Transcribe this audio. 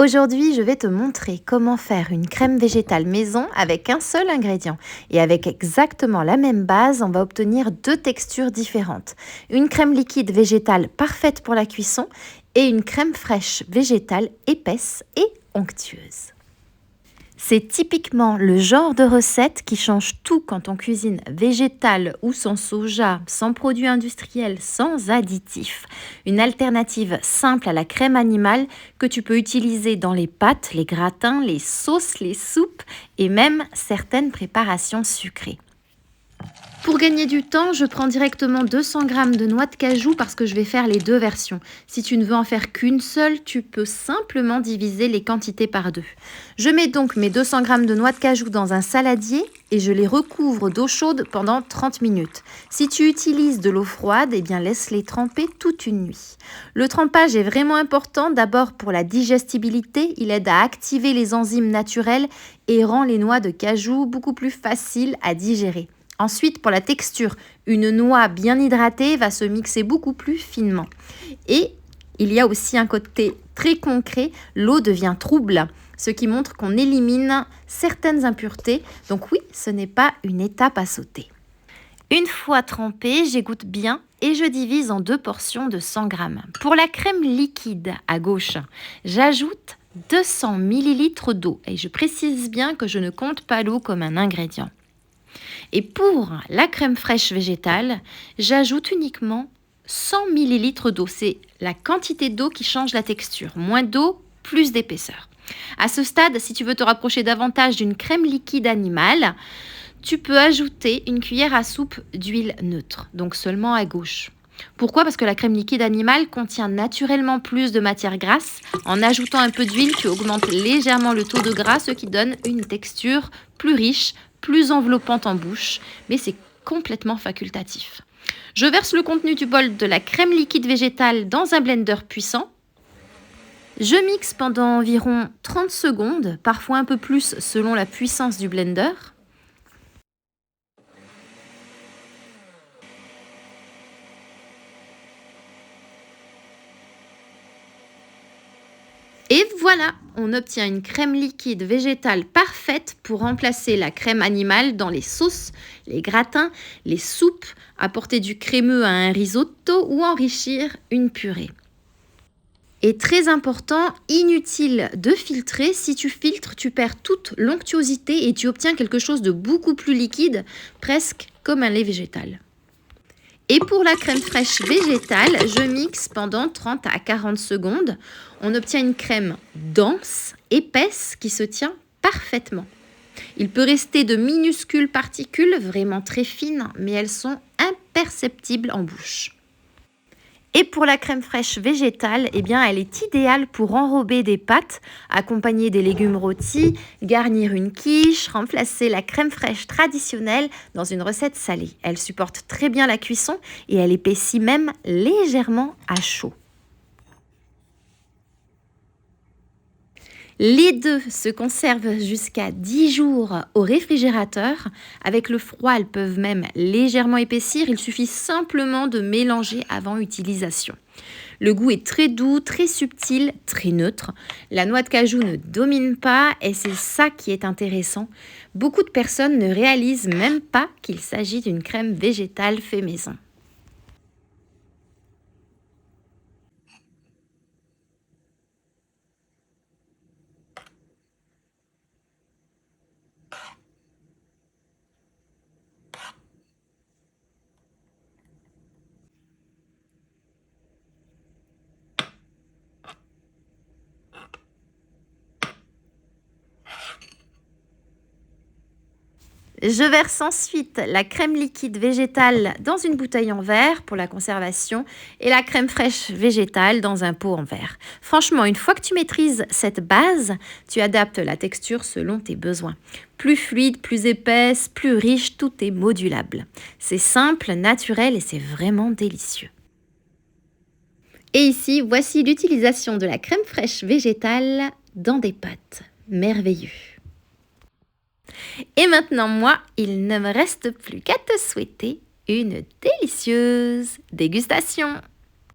Aujourd'hui, je vais te montrer comment faire une crème végétale maison avec un seul ingrédient. Et avec exactement la même base, on va obtenir deux textures différentes. Une crème liquide végétale parfaite pour la cuisson et une crème fraîche végétale épaisse et onctueuse. C'est typiquement le genre de recette qui change tout quand on cuisine végétal ou sans soja, sans produits industriels, sans additifs. Une alternative simple à la crème animale que tu peux utiliser dans les pâtes, les gratins, les sauces, les soupes et même certaines préparations sucrées. Pour gagner du temps, je prends directement 200 g de noix de cajou parce que je vais faire les deux versions. Si tu ne veux en faire qu'une seule, tu peux simplement diviser les quantités par deux. Je mets donc mes 200 g de noix de cajou dans un saladier et je les recouvre d'eau chaude pendant 30 minutes. Si tu utilises de l'eau froide, laisse-les tremper toute une nuit. Le trempage est vraiment important, d'abord pour la digestibilité, il aide à activer les enzymes naturelles et rend les noix de cajou beaucoup plus faciles à digérer. Ensuite, pour la texture, une noix bien hydratée va se mixer beaucoup plus finement. Et il y a aussi un côté très concret, l'eau devient trouble, ce qui montre qu'on élimine certaines impuretés. Donc oui, ce n'est pas une étape à sauter. Une fois trempée, j'égoutte bien et je divise en deux portions de 100 g. Pour la crème liquide à gauche, j'ajoute 200 ml d'eau. Et je précise bien que je ne compte pas l'eau comme un ingrédient. Et pour la crème fraîche végétale, j'ajoute uniquement 100 ml d'eau. C'est la quantité d'eau qui change la texture. Moins d'eau, plus d'épaisseur. À ce stade, si tu veux te rapprocher davantage d'une crème liquide animale, tu peux ajouter une cuillère à soupe d'huile neutre, donc seulement à gauche. Pourquoi ? Parce que la crème liquide animale contient naturellement plus de matière grasse. En ajoutant un peu d'huile, tu augmentes légèrement le taux de gras, ce qui donne une texture plus riche, plus enveloppante en bouche, mais c'est complètement facultatif. Je verse le contenu du bol de la crème liquide végétale dans un blender puissant. Je mixe pendant environ 30 secondes, parfois un peu plus selon la puissance du blender. Et voilà, on obtient une crème liquide végétale parfaite pour remplacer la crème animale dans les sauces, les gratins, les soupes, apporter du crémeux à un risotto ou enrichir une purée. Et très important, inutile de filtrer. Si tu filtres, tu perds toute l'onctuosité et tu obtiens quelque chose de beaucoup plus liquide, presque comme un lait végétal. Et pour la crème fraîche végétale, je mixe pendant 30 à 40 secondes. On obtient une crème dense, épaisse, qui se tient parfaitement. Il peut rester de minuscules particules, vraiment très fines, mais elles sont imperceptibles en bouche. Et pour la crème fraîche végétale, elle est idéale pour enrober des pâtes, accompagner des légumes rôtis, garnir une quiche, remplacer la crème fraîche traditionnelle dans une recette salée. Elle supporte très bien la cuisson et elle épaissit même légèrement à chaud. Les deux se conservent jusqu'à 10 jours au réfrigérateur. Avec le froid, elles peuvent même légèrement épaissir. Il suffit simplement de mélanger avant utilisation. Le goût est très doux, très subtil, très neutre. La noix de cajou ne domine pas et c'est ça qui est intéressant. Beaucoup de personnes ne réalisent même pas qu'il s'agit d'une crème végétale fait maison. Je verse ensuite la crème liquide végétale dans une bouteille en verre pour la conservation et la crème fraîche végétale dans un pot en verre. Franchement, une fois que tu maîtrises cette base, tu adaptes la texture selon tes besoins. Plus fluide, plus épaisse, plus riche, tout est modulable. C'est simple, naturel et c'est vraiment délicieux. Et ici, voici l'utilisation de la crème fraîche végétale dans des pâtes. Merveilleux. Et maintenant, moi, il ne me reste plus qu'à te souhaiter une délicieuse dégustation.